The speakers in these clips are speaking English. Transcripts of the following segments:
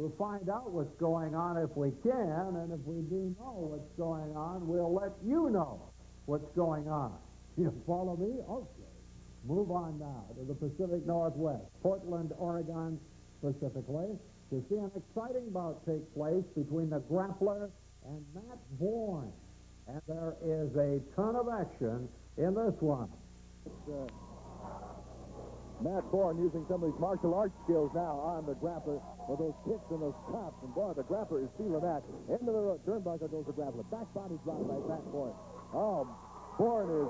We'll find out what's going on if we can, and if we do know what's going on, we'll let you know what's going on. You follow me? Okay. Move on now to the Pacific Northwest, Portland, Oregon, specifically, to see an exciting bout take place between the grappler and Matt Bourne. And there is a ton of action in this one. Matt Bourne using some of these martial arts skills now on the grappler with those kicks and those chops. And boy, the grappler is feeling that. Into the turnbuckle goes the grappler. Back body drop by Matt Bourne. Oh, Bourne is,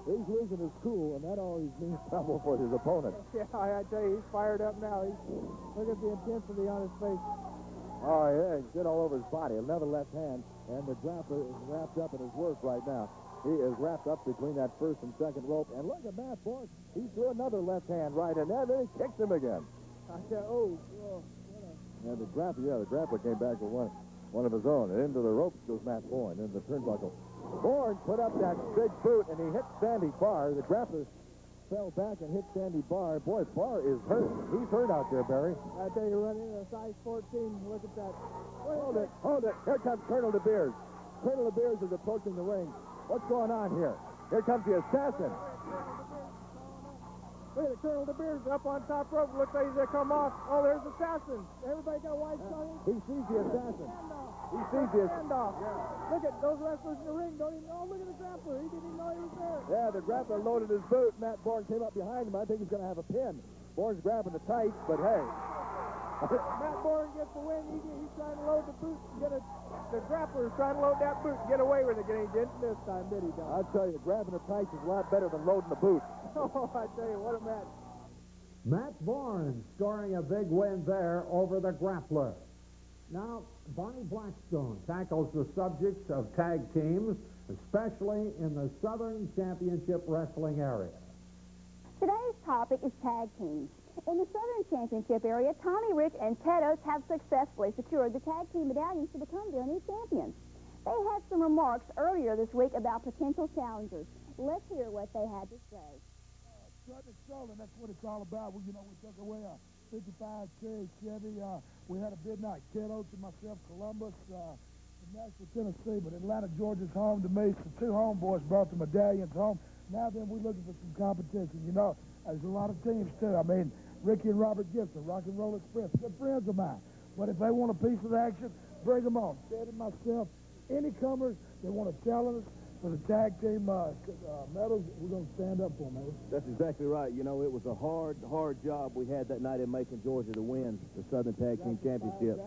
he's losing his cool, and that always means trouble for his opponent. Yeah, I tell you, he's fired up now. Look at the intensity on his face. Oh, yeah, he's good all over his body. Another left hand, and the grappler is wrapped up in his work right now. He is wrapped up between that first and second rope. And look at Matt Bourne. He threw another left hand right in there, then he kicked him again. I said, oh. And the grappler came back with one of his own. And into the ropes goes Matt Bourne, in the turnbuckle. Bourne put up that big boot, and he hit Sandy Barr. The grappler fell back and hit Sandy Barr. Boy, Barr is hurt. He's hurt out there, Barry. I tell you, running a size 14. Look at that. Hold it. Here comes Colonel De Beers. Colonel De Beers is approaching the ring. What's going on here? Here comes the assassin. Look at it, Colonel De Beers up on top rope. Looks like he's going to come off. Oh, there's the assassin. Everybody got white showing? He sees the assassin. He sees the standoff. Yeah. Look at those wrestlers in the ring. Don't even know. Look at the grappler. He didn't even know he was there. Yeah, the grappler loaded his boot. Matt Bourne came up behind him. I think he's going to have a pin. Bourne's grabbing the tights, but hey. Matt Bourne gets the win. He's trying to load the boot. The grappler is trying to load that boot and get away with it. He didn't this time, did he, Don? I'll tell you, grabbing the tights is a lot better than loading the boot. Oh, I tell you, what a match. Matt Bourne scoring a big win there over the grappler. Now, Bonnie Blackstone tackles the subjects of tag teams, especially in the Southern Championship Wrestling area. Today's topic is tag teams. In the Southern Championship area, Tommy Rich and Ted Oates have successfully secured the tag team medallions to become their new champions. They had some remarks earlier this week about potential challengers. Let's hear what they had to say. And that's what it's all about. We took away a 55K Chevy. We had a bid night. Ted Oates and myself, Columbus, from Nashville, Tennessee, but Atlanta, Georgia's home to me. So two homeboys brought the medallions home. Now then, we're looking for some competition. There's a lot of teams, too. I mean, Ricky and Robert Gibson, Rock and Roll Express, good friends of mine. But if they want a piece of the action, bring them on. Ted and myself, any comers that want to challenge us for the tag team medals, we're going to stand up for them. That's exactly right. It was a hard job we had that night in Macon, Georgia, to win the Southern Tag Team Championship.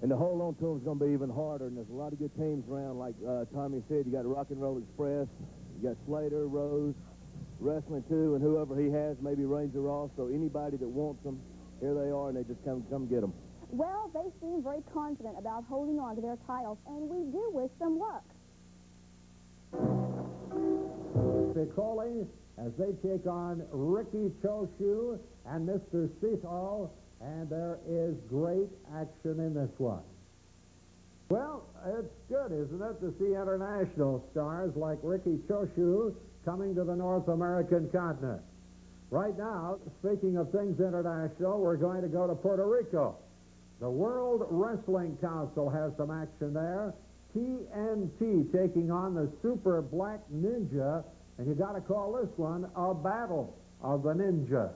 And the hold on to them is going to be even harder, and there's a lot of good teams around. Like Tommy said, you got Rock and Roll Express, you got Slater, Rose, Wrestling 2, and whoever he has, maybe Ranger Ross. So anybody that wants them, here they are, and they just come get them. Well, they seem very confident about holding on to their titles, and we do wish them luck. Piccoli as they take on Ricky Choshu and Mr. Cito, and there is great action in this one. Well, it's good, isn't it, to see international stars like Ricky Choshu coming to the North American continent. Right now, speaking of things international, we're going to go to Puerto Rico. The World Wrestling Council has some action there. TNT taking on the Super Black Ninja, and you got to call this one a battle of the ninjas.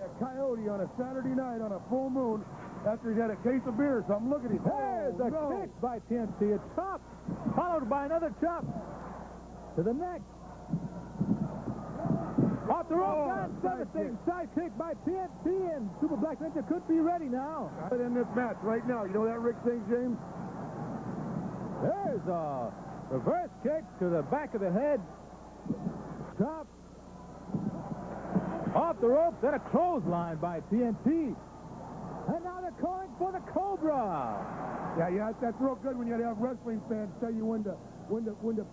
A coyote on a Saturday night on a full moon after he's had a case of beer or something. Look at him. There's a kick by TNT. A chop, followed by another chop to the neck. Off the rope, down 17. Side kick by TNT, and Super Black Ninja could be ready now. In this match right now, you know that, Rick St. James? There's a reverse kick to the back of the head. Stop. Off the rope, then a clothesline by TNT. And now they're calling for the Cobra. Yeah, that's real good when you have wrestling fans tell you when to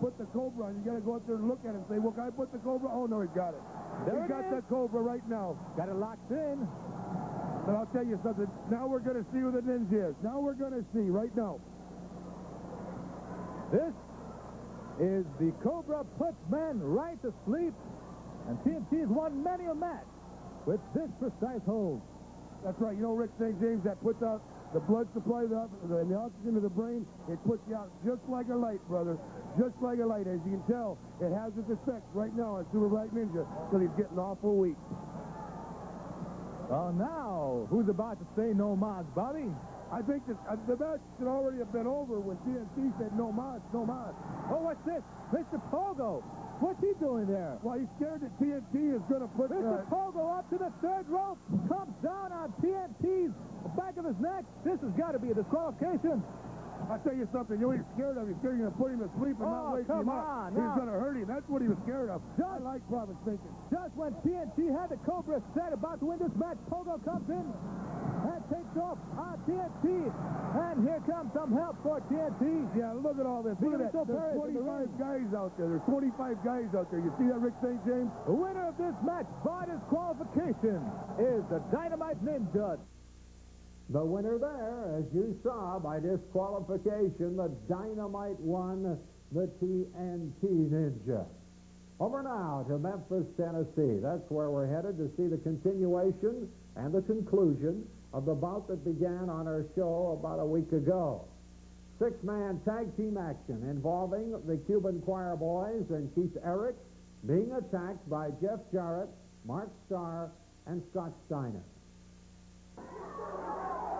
put the Cobra on. You got to go up there and look at it and say, well, can I put the Cobra? Oh, no, he's got it. He's got that Cobra right now. Got it locked in. But I'll tell you something. Now we're going to see who the ninja is. Now we're going to see right now. This is the Cobra puts men right to sleep, and TNT has won many a match with this precise hold. That's right. You know, Rick St. James, that puts out the blood supply, the oxygen to the brain. It puts you out just like a light, brother. Just like a light. As you can tell, it has its effects right now on Super Black Ninja because he's getting awful weak. Now, who's about to say no mas, Bobby? I think that the match should already have been over when TNT said no mas, no mas. Oh, what's this? Mr. Pogo. What's he doing there? Well, he's scared that TNT is going to put... Mr. Pogo up to the third rope, comes down on TNT's back of his neck. This has got to be a disqualification. I'll tell you something. You know what he's scared of? He's scared you're going to put him to sleep and not wake him up. He's going to hurt him. That's what he was scared of. I like Providence thinking. Just when TNT had the Cobra set about to win this match, Pogo comes in and takes off on TNT. And here comes some help for TNT. Yeah, look at all this. Look at that. There's 25 guys out there. There's 25 guys out there. You see that, Rick St. James? The winner of this match by disqualification is the Dynamite Ninja. The winner there, as you saw, by disqualification, the Dynamite won the TNT Ninja. Over now to Memphis, Tennessee. That's where we're headed to see the continuation and the conclusion of the bout that began on our show about a week ago. Six-man tag team action involving the Cuban Choir Boys and Keith Eric being attacked by Jeff Jarrett, Mark Starr, and Scott Steiner.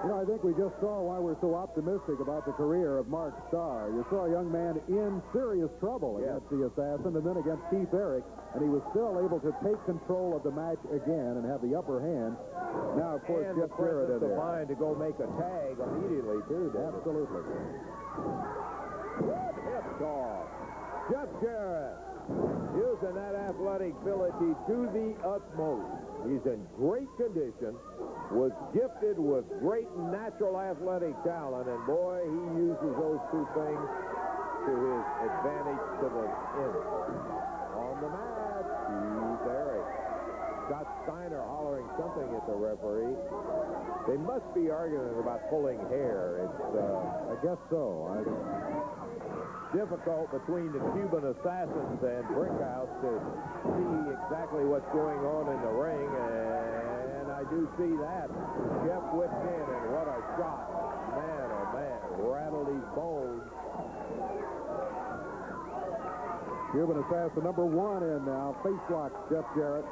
You know, I think we just saw why we're so optimistic about the career of Mark Starr. You saw a young man in serious trouble against the Assassin and then against Keith Eric, and he was still able to take control of the match again and have the upper hand. Now, of course, and Jeff Jarrett in there. mind to go make a tag immediately, too. Absolutely. Good hip toss. Jeff Jarrett using that athletic ability to the utmost. He's in great condition, was gifted with great natural athletic talent, and boy, he uses those two things to his advantage to the end. On the mat, Keith Eric. Scott Steiner hollering something at the referee. They must be arguing about pulling hair. It's, I guess so. difficult between the Cuban Assassins and Brickhouse to see exactly what's going on in the ring, and I do see that. Jeff whipped in, and what a shot. Man, oh man, rattled his bones. Cuban Assassin number 1 in now. Face lock, Jeff Jarrett.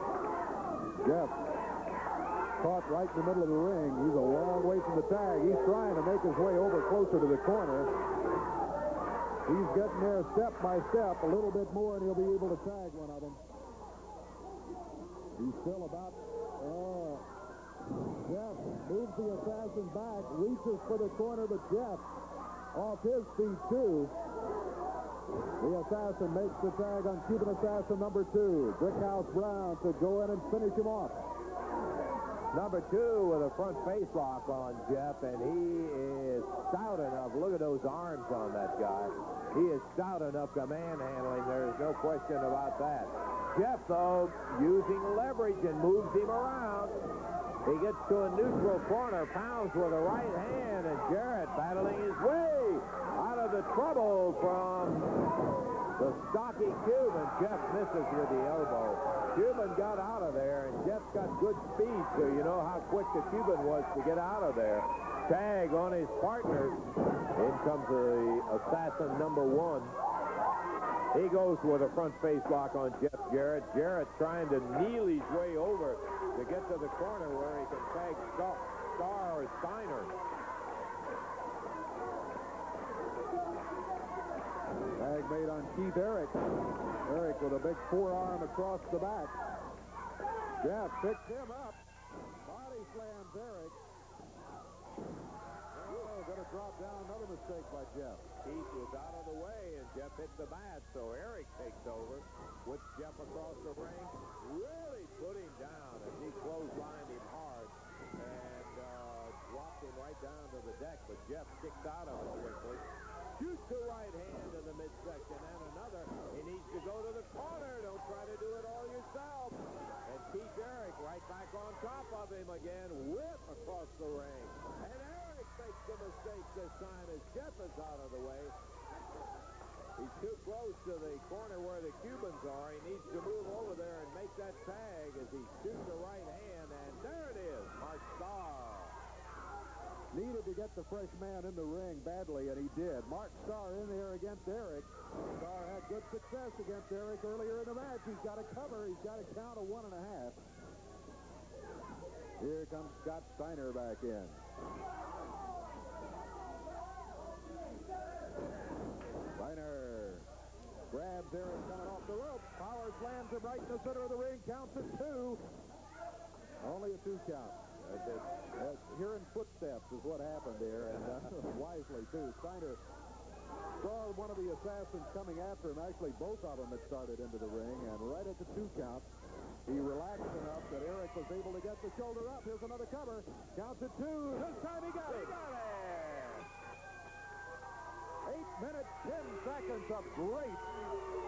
Jeff caught right in the middle of the ring. He's a long way from the tag. He's trying to make his way over closer to the corner. He's getting there step by step, a little bit more, and he'll be able to tag one of them. He's still about... Jeff moves the Assassin back, reaches for the corner, but Jeff off his feet, too. The Assassin makes the tag on Cuban Assassin number 2. Brickhouse Brown to go in and finish him off. Number 2 with a front face lock on Jeff, and he is stout enough. Look at those arms on that guy. He is stout enough to manhandle him. There's no question about that. Jeff, though, using leverage and moves him around. He gets to a neutral corner, pounds with a right hand, and Jarrett battling his way out of the trouble from the stocky Cuban. Jeff misses with the elbow. Cuban got out of there, and Jeff's got good speed, so you know how quick the Cuban was to get out of there. Tag on his partner. In comes the Assassin number 1. He goes with a front face lock on Jeff Jarrett. Jarrett trying to kneel his way over to get to the corner where he can tag Starr or Steiner. Tag made on Keith Eric. Eric with a big forearm across the back. Jeff picks him up. Body slams Eric. Oh, gonna drop down. Another mistake by Jeff. Keith was out of the way, and Jeff hit the mat, so Eric takes over. With Jeff across the ring, really put him down as he clotheslined him hard and dropped him right down to the deck, but Jeff kicked out of it quickly. Shoots the right hand in the midsection, and another. He needs to go to the corner. Don't try to do it all yourself. And Keith Eric right back on top of him again. Whip across the ring. And Eric makes the mistake this time as Jeff is out of the way. He's too close to the corner where the Cubans are. He needs to move over there and make that tag as he shoots the right hand. And there it is. Mark Starr get the fresh man in the ring badly, and he did. Mark Starr in there against Eric. Starr had good success against Eric earlier in the match. He's got a cover. He's got a count of 1.5. Here comes Scott Steiner back in. Steiner grabs Eric coming off the rope. Power slams him right in the center of the ring. Counts at 2. Only a 2 count. Hearing footsteps is what happened there, and wisely, too. Steiner saw one of the assassins coming after him. Actually, both of them had started into the ring, and right at the 2 count, he relaxed enough that Eric was able to get the shoulder up. Here's another cover. Counts at 2. This time he got it. 8 minutes, 10 seconds of great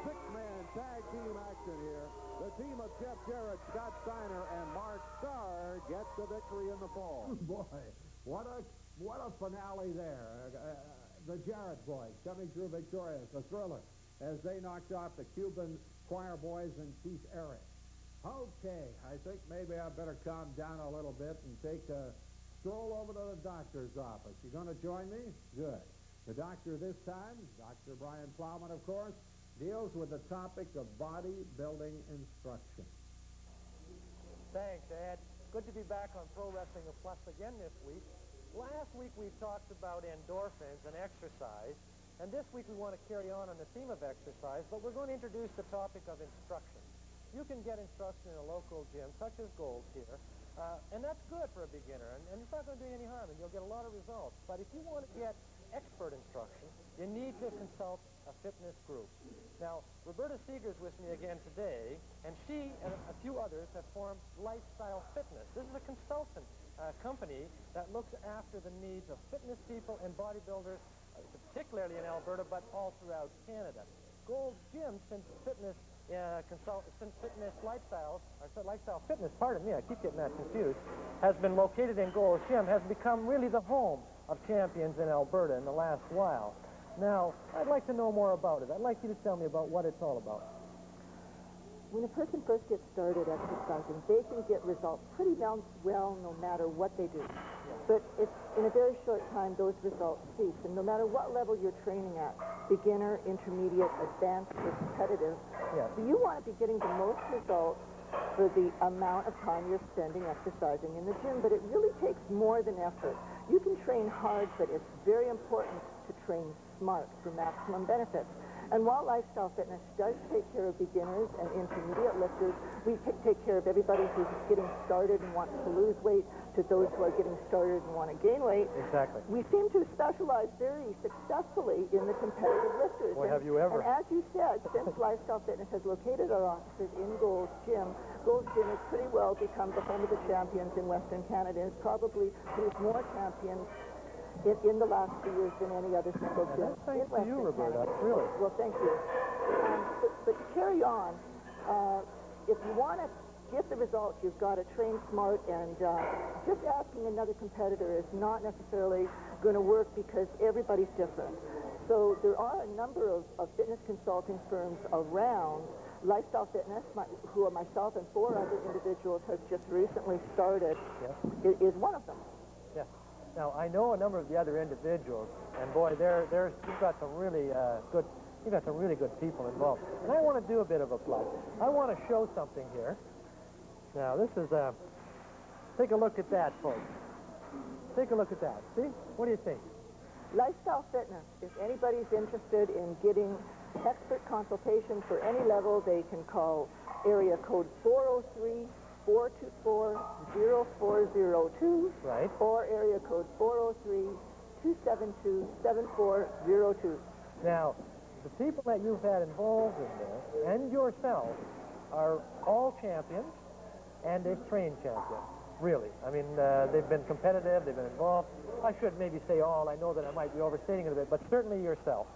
6-man tag team action here. The team of Jeff Jarrett, Scott Steiner, and Mark Starr get the victory in the fall. Boy, what a finale there. The Jarrett boys coming through victorious, a thriller, as they knocked off the Cuban Choir Boys and Keith Eric. Okay, I think maybe I better calm down a little bit and take a stroll over to the doctor's office. You going to join me? Good. The doctor this time, Dr. Brian Plowman, of course, deals with the topic of bodybuilding instruction. Thanks, Ed. Good to be back on Pro Wrestling Plus again this week. Last week we talked about endorphins and exercise, and this week we want to carry on the theme of exercise, but we're going to introduce the topic of instruction. You can get instruction in a local gym, such as Gold's here, and that's good for a beginner, and it's not going to do you any harm, and you'll get a lot of results. But if you want to get expert instruction, you need to consult a fitness group. Now, Roberta Seeger's with me again today, and she and a few others have formed Lifestyle Fitness. This is a consultant company that looks after the needs of fitness people and bodybuilders, particularly in Alberta, but all throughout Canada. Gold's Gym, since fitness Lifestyle Fitness, pardon me, I keep getting that confused, has been located in Gold's Gym, has become really the home of champions in Alberta in the last while. Now, I'd like to know more about it. I'd like you to tell me about what it's all about. When a person first gets started exercising, they can get results pretty well no matter what they do. But it's in a very short time, those results cease. And no matter what level you're training at, beginner, intermediate, advanced, or competitive, so you want to be getting the most results for the amount of time you're spending exercising in the gym. But it really takes more than effort. You can train hard, but it's very important to train smart for maximum benefits. And while Lifestyle Fitness does take care of beginners and intermediate lifters, we take care of everybody who's getting started and wants to lose weight to those who are getting started and want to gain weight. Exactly. We seem to specialize very successfully in the competitive lifters. Well, have you ever? And as you said, since Lifestyle Fitness has located our offices in Gold's Gym has pretty well become the home of the champions in Western Canada. It's probably produced more champions in the last 2 years than any other single gym. Thanks to you, Roberta. Really. Well, thank you. But to carry on, if you want to get the results, you've got to train smart, and just asking another competitor is not necessarily going to work because everybody's different. So there are a number of fitness consulting firms around. Lifestyle Fitness, who are myself and 4 other individuals have just recently started, is one of them. Yes. Now, I know a number of the other individuals, and boy, you've got some really good people involved. And I want to do a bit of a plug. I want to show something here. Now, this is take a look at that, folks. Take a look at that. See? What do you think? Lifestyle Fitness. If anybody's interested in getting expert consultation for any level, they can call area code 403-424-0402. Right. Or area code 403-272-7402. Now, the people that you've had involved in this, and yourself, are all champions, and they've trained champions. Really. I mean, they've been competitive, they've been involved. I should maybe say all. I know that I might be overstating it a bit, but certainly yourself.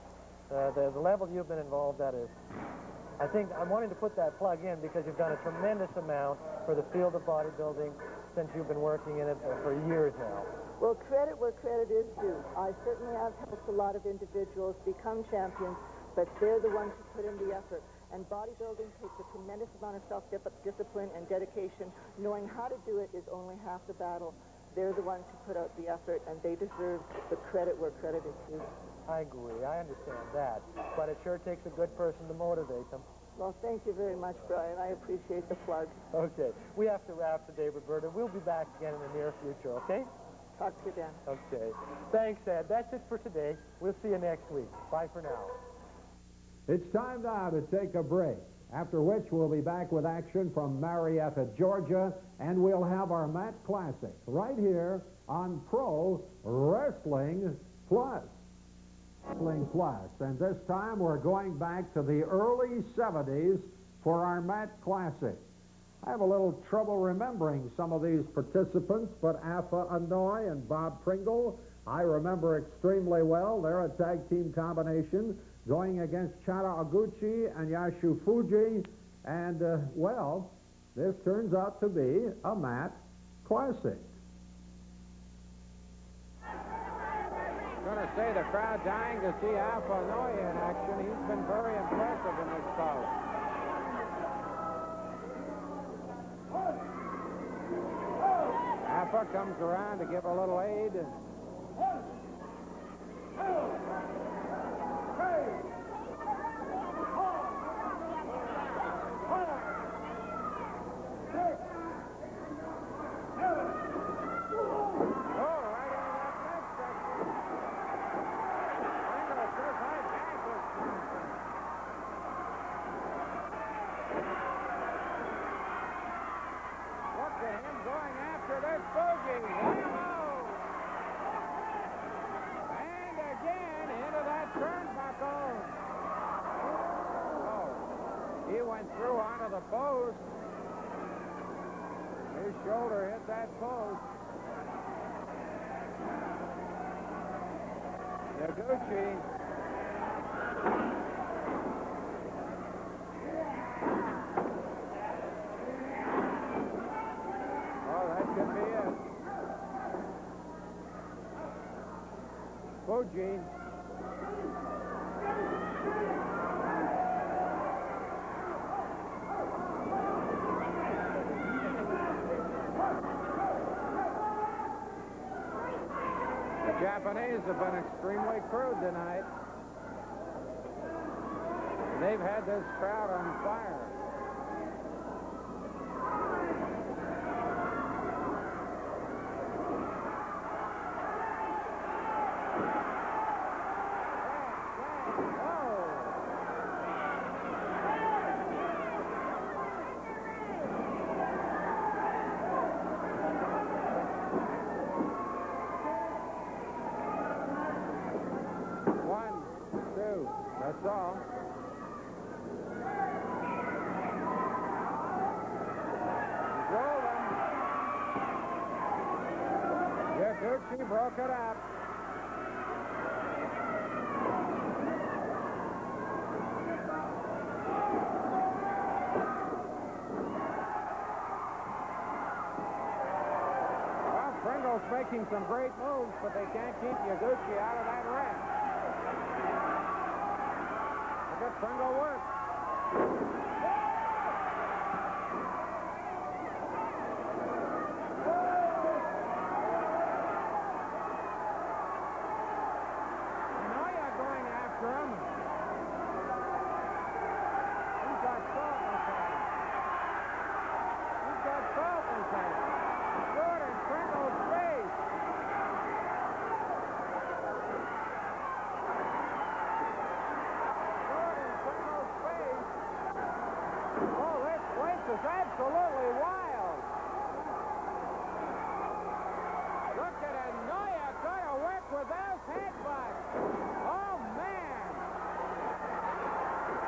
The level you've been involved at is, I think I'm wanting to put that plug in because you've done a tremendous amount for the field of bodybuilding since you've been working in it for years now. Well, credit where credit is due. I certainly have helped a lot of individuals become champions, but they're the ones who put in the effort. And bodybuilding takes a tremendous amount of self-discipline and dedication. Knowing how to do it is only half the battle. they're the ones who put out the effort, and they deserve the credit where credit is due. I agree. I understand that. But it sure takes a good person to motivate them. Well, thank you very much, Brian. I appreciate the plug. Okay. We have to wrap today, Roberta. We'll be back again in the near future, okay? Talk to you then. Okay. Thanks, Ed. That's it for today. We'll see you next week. Bye for now. It's time now to take a break, after which we'll be back with action from Marietta, Georgia, and we'll have our Mat Classic right here on Pro Wrestling Plus. Wrestling Plus, and this time we're going back to the early 70s for our Mat Classic. I have a little trouble remembering some of these participants, but Afa Anoy and Bob Pringle, I remember extremely well. They're a tag team combination going against Chara Oguchi and Yashu Fuji, and, well, this turns out to be a Mat Classic. Going to say the crowd dying to see Alpha Anoy in action. He's been very impressive in this bout. Alpha comes around to give a little aid. Through onto the post. His shoulder hit that post. Noguchi. Oh, that could be it. Fuji. Japanese have been extremely crude tonight. They've had this crowd on fire. That's all. He's rolling. Yaguchi broke it up. Well, Pringle's making some great moves, but they can't keep Yaguchi out of that ring. Good Pringle work. Now you're going after him. He's got salt in his hand. He's got salt in his hand. Good in Pringle's face. Is absolutely wild. Look at Anoya trying to work with those headbutts. Oh, man.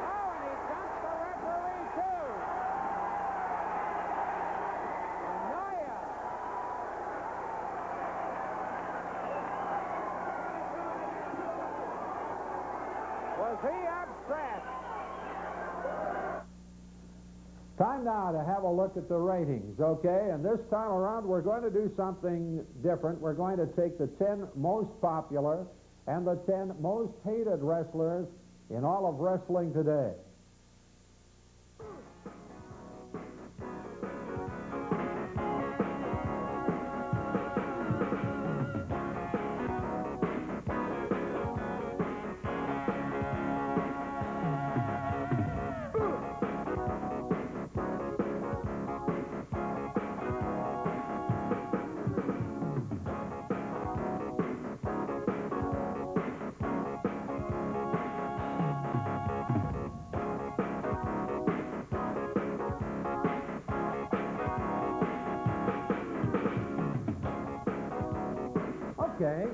Oh, and he dumps the referee, too. Anoya. Was he upset? Time now to have a look at the ratings, okay? And this time around, we're going to do something different. We're going to take the 10 most popular and the 10 most hated wrestlers in all of wrestling today. Okay,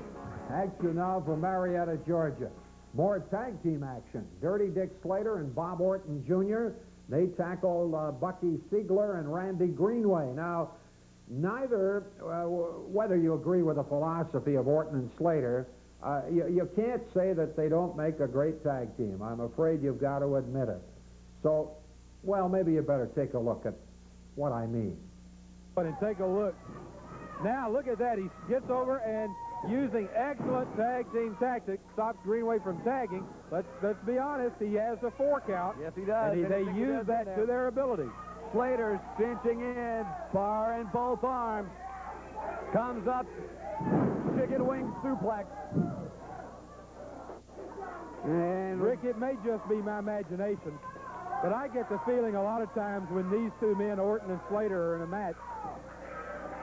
action now from Marietta, Georgia. More tag team action. Dirty Dick Slater and Bob Orton Jr. They tackle Bucky Siegler and Randy Greenway. Now, neither, whether you agree with the philosophy of Orton and Slater, you can't say that they don't make a great tag team. I'm afraid you've got to admit it. So, well, maybe you better take a look at what I mean. And take a look. Now, look at that. He gets over and using excellent tag team tactics, stops Greenway from tagging. Let's be honest, he has a 4 count. Yes, he does. And they use that to their ability. Slater's cinching in, bar in both arms. Comes up, chicken wing suplex. And Rick, it may just be my imagination, but I get the feeling a lot of times when these two men, Orton and Slater, are in a match,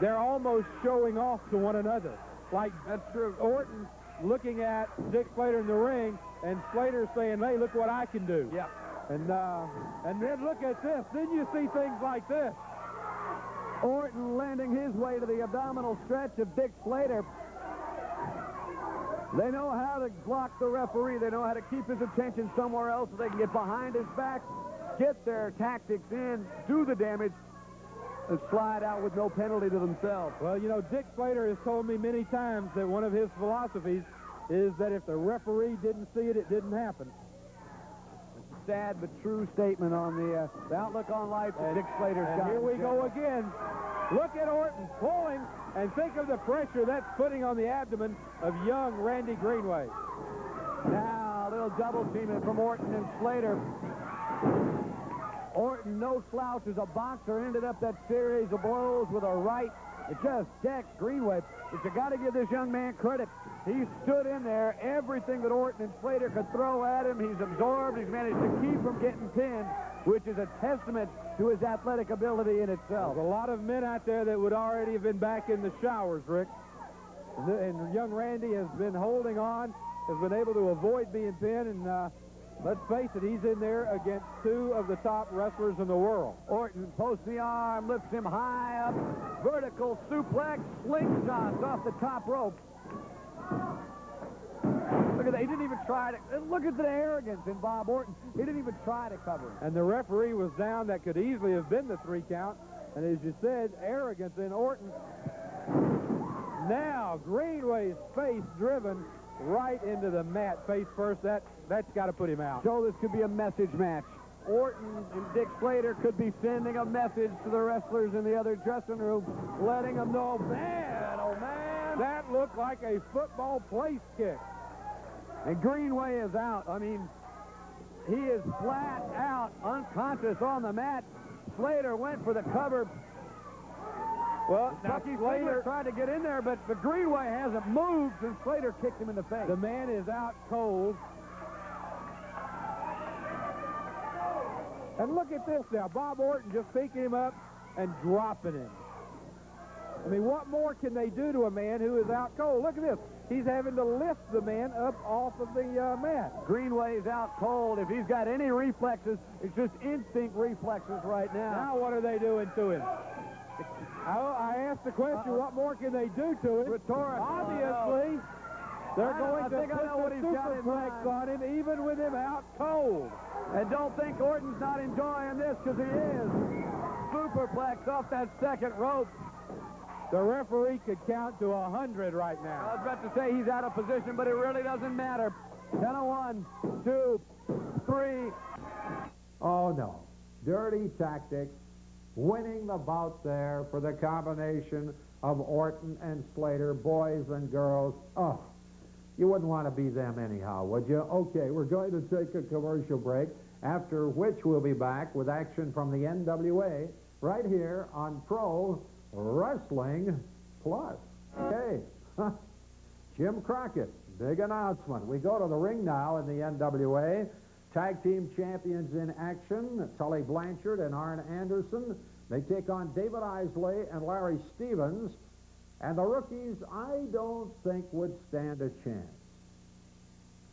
they're almost showing off to one another. Like, that's true. Orton looking at Dick Slater in the ring, and Slater saying, hey, look what I can do. Yeah. And then look at this. Then you see things like this. Orton landing his way to the abdominal stretch of Dick Slater. They know how to block the referee. They know how to keep his attention somewhere else so they can get behind his back, get their tactics in, do the damage, and slide out with no penalty to themselves. Well, you know, Dick Slater has told me many times that one of his philosophies is that if the referee didn't see it, it didn't happen. It's a sad but true statement on the outlook on life that Dick Slater's got. And here we go again. Look at Orton pulling, and think of the pressure that's putting on the abdomen of young Randy Greenway. Now, a little double teaming from Orton and Slater. Orton, no slouch as a boxer, ended up that series of blows with a right. It just decked Greenway. But you got to give this young man credit. He stood in there. Everything that Orton and Slater could throw at him, he's absorbed. He's managed to keep from getting pinned, which is a testament to his athletic ability in itself. There's a lot of men out there that would already have been back in the showers, Rick. And young Randy has been holding on, has been able to avoid being pinned, and let's face it, he's in there against 2 of the top wrestlers in the world. Orton posts the arm, lifts him high up, vertical suplex, slingshots off the top rope. Look at that. He didn't even try to. Look at the arrogance in Bob Orton. He didn't even try to cover him. And the referee was down. That could easily have been the 3 count. And as you said, arrogance in Orton. Now, Greenway's face driven right into the mat, face first. That's got to put him out. So this could be a message match. Orton and Dick Slater could be sending a message to the wrestlers in the other dressing room, letting them know, man, oh man, that looked like a football place kick. And Greenway is out. I mean, he is flat out unconscious on the mat. Slater went for the cover. Well, Bucky Slater tried to get in there, but the Greenway hasn't moved since Slater kicked him in the face. The man is out cold. And look at this now. Bob Orton just picking him up and dropping him. I mean, what more can they do to a man who is out cold? Look at this. He's having to lift the man up off of the mat. Greenway's out cold. If he's got any reflexes, it's just instinct reflexes right now. Now what are they doing to him? I asked the question, what more can they do to him? Rhetorical. Obviously, they're going to put the superplex on him, even with him out cold. And don't think Orton's not enjoying this, because he is. Superplex off that second rope. The referee could count to 100 right now. I was about to say he's out of position, but it really doesn't matter. 10-1, 2, 3. Oh, no. Dirty tactics. Winning the bout there for the combination of Orton and Slater, boys and girls. Oh, you wouldn't want to be them anyhow, would you? Okay, we're going to take a commercial break, after which we'll be back with action from the NWA right here on Pro Wrestling Plus. Okay, Jim Crockett, big announcement. We go to the ring now in the NWA. Tag team champions in action, Tully Blanchard and Arn Anderson. They take on David Isley and Larry Stevens. And the rookies, I don't think would stand a chance.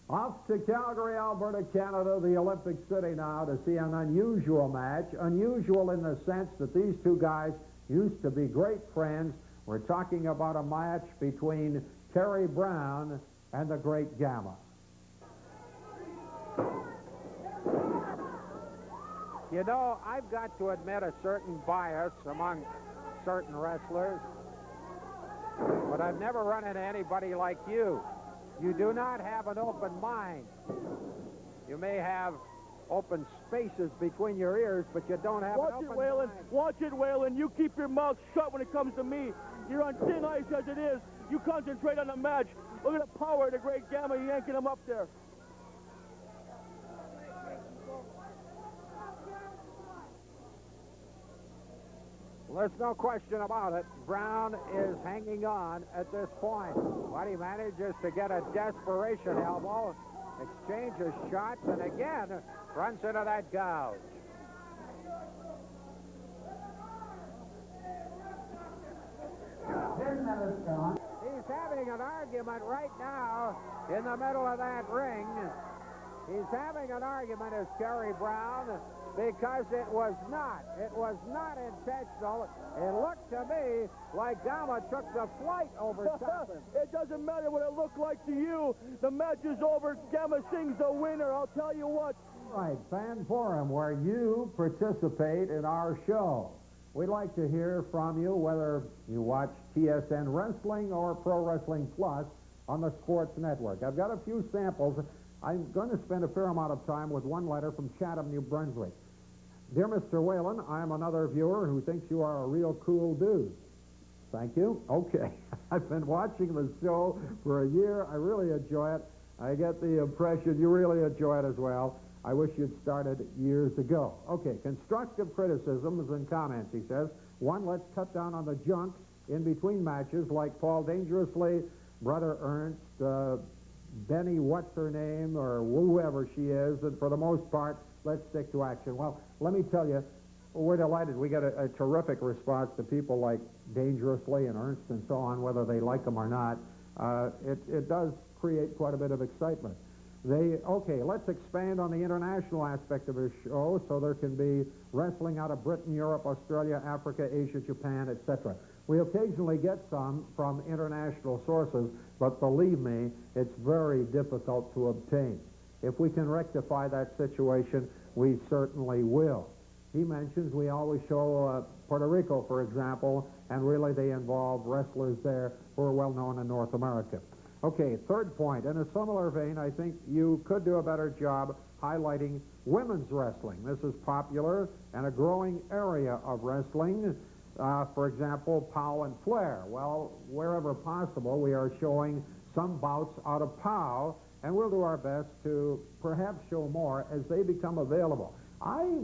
Off to Calgary, Alberta, Canada, the Olympic City now to see an unusual match. Unusual in the sense that these two guys used to be great friends We're talking about a match between Terry Brown and the Great Gamma. You know, I've got to admit a certain bias among certain wrestlers, but I've never run into anybody like you. You do not have an open mind. You may have open spaces between your ears, but you don't have an open mind. Watch it, Waylon. You keep your mouth shut when it comes to me. You're on thin ice as it is. You concentrate on the match. Look at the power of the Great Gamma yanking him up there. Well, there's no question about it. Brown is hanging on at this point. But he manages to get a desperation elbow, exchanges shots, and again runs into that gouge. He's having an argument right now in the middle of that ring. He's having an argument as Terry Brown because it was not intentional. It looked to me like Gamma took the flight over top him. It doesn't matter what it looked like to you. The match is over. Gamma Singh's the winner. I'll tell you what. Right, Fan Forum, where you participate in our show. We'd like to hear from you, whether you watch TSN Wrestling or Pro Wrestling Plus on the Sports Network. I've got a few samples. I'm going to spend a fair amount of time with one letter from Chatham, New Brunswick. Dear Mr. Whalen, I'm another viewer who thinks you are a real cool dude. Thank you. Okay. I've been watching the show for a year. I really enjoy it. I get the impression you really enjoy it as well. I wish you'd started years ago. Okay, constructive criticisms and comments, he says. One, let's cut down on the junk in between matches like Paul Dangerously, Brother Ernst, Benny what's-her-name, or whoever she is, and for the most part, let's stick to action. Well, let me tell you, we're delighted. We get a terrific response to people like Dangerously and Ernst and so on, whether they like them or not. It does create quite a bit of excitement. Okay, let's expand on the international aspect of the show so there can be wrestling out of Britain, Europe, Australia, Africa, Asia, Japan, etc. We occasionally get some from international sources, but believe me, it's very difficult to obtain. If we can rectify that situation, we certainly will. He mentions we always show Puerto Rico, for example, and really they involve wrestlers there who are well known in North America. Okay, third point. In a similar vein, I think you could do a better job highlighting women's wrestling. This is popular and a growing area of wrestling. For example, POW and Flair. Well, wherever possible, we are showing some bouts out of POW, and we'll do our best to perhaps show more as they become available. I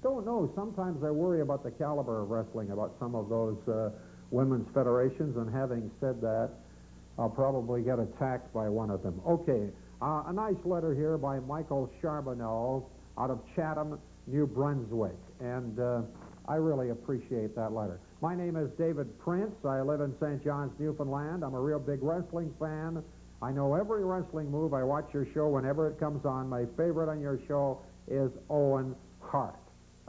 don't know. Sometimes I worry about the caliber of wrestling, about some of those women's federations, and having said that, I'll probably get attacked by one of them. Okay, a nice letter here by Michael Charbonneau out of Chatham, New Brunswick, and I really appreciate that letter. My name is David Prince. I live in St. John's, Newfoundland. I'm a real big wrestling fan. I know every wrestling move. I watch your show whenever it comes on. My favorite on your show is Owen Hart.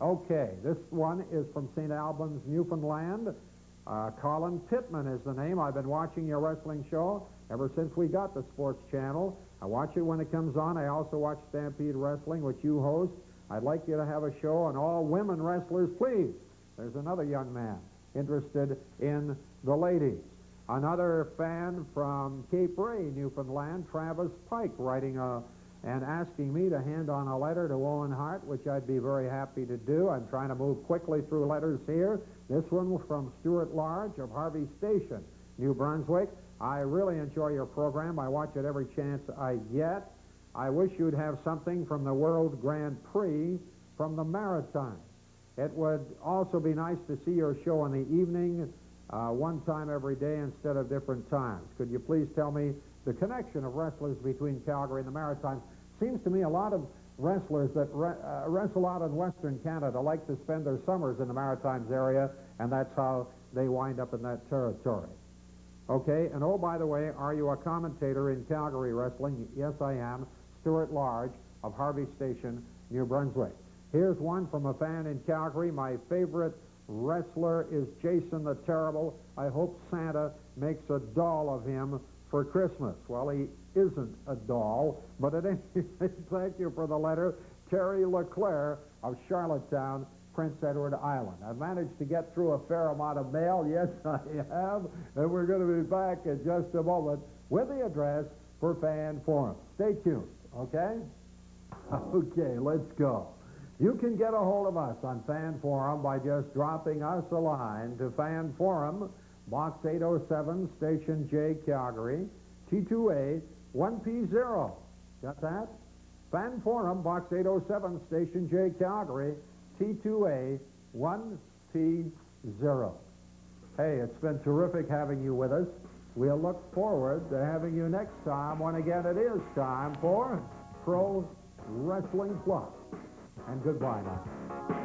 Okay, this one is from St. Albans, Newfoundland. Colin Pittman is the name. I've been watching your wrestling show ever since we got the sports channel. I watch it when it comes on. I also watch Stampede Wrestling, which you host. I'd like you to have a show on all women wrestlers, please. There's another young man interested in the ladies. Another fan from Cape Ray, Newfoundland, Travis Pike, writing and asking me to hand on a letter to Owen Hart, which I'd be very happy to do. I'm trying to move quickly through letters here. This one was from Stuart Large of Harvey Station, New Brunswick. I really enjoy your program. I watch it every chance I get. I wish you'd have something from the World Grand Prix from the Maritimes. It would also be nice to see your show in the evening, one time every day instead of different times. Could you please tell me the connection of wrestlers between Calgary and the Maritimes? Seems to me a lot of wrestlers that wrestle out in Western Canada like to spend their summers in the Maritimes area, and that's how they wind up in that territory. Okay, and oh, by the way, are you a commentator in Calgary wrestling? Yes, I am. Stuart Large of Harvey Station, New Brunswick. Here's one from a fan in Calgary. My favorite wrestler is Jason the Terrible. I hope Santa makes a doll of him for Christmas. Well, he isn't a doll, but at any rate, thank you for the letter. Terry LeClaire of Charlottetown, Prince Edward Island. I've managed to get through a fair amount of mail. Yes, I have. And we're going to be back in just a moment with the address for Fan Forum. Stay tuned, okay? Okay, let's go. You can get a hold of us on Fan Forum by just dropping us a line to Fan Forum, Box 807, Station J, Calgary, T2A 1P0. Got that? Fan Forum, Box 807, Station J, Calgary, T2A 1P0. Hey, it's been terrific having you with us. We'll look forward to having you next time when again it is time for Pro Wrestling Plus. And goodbye now.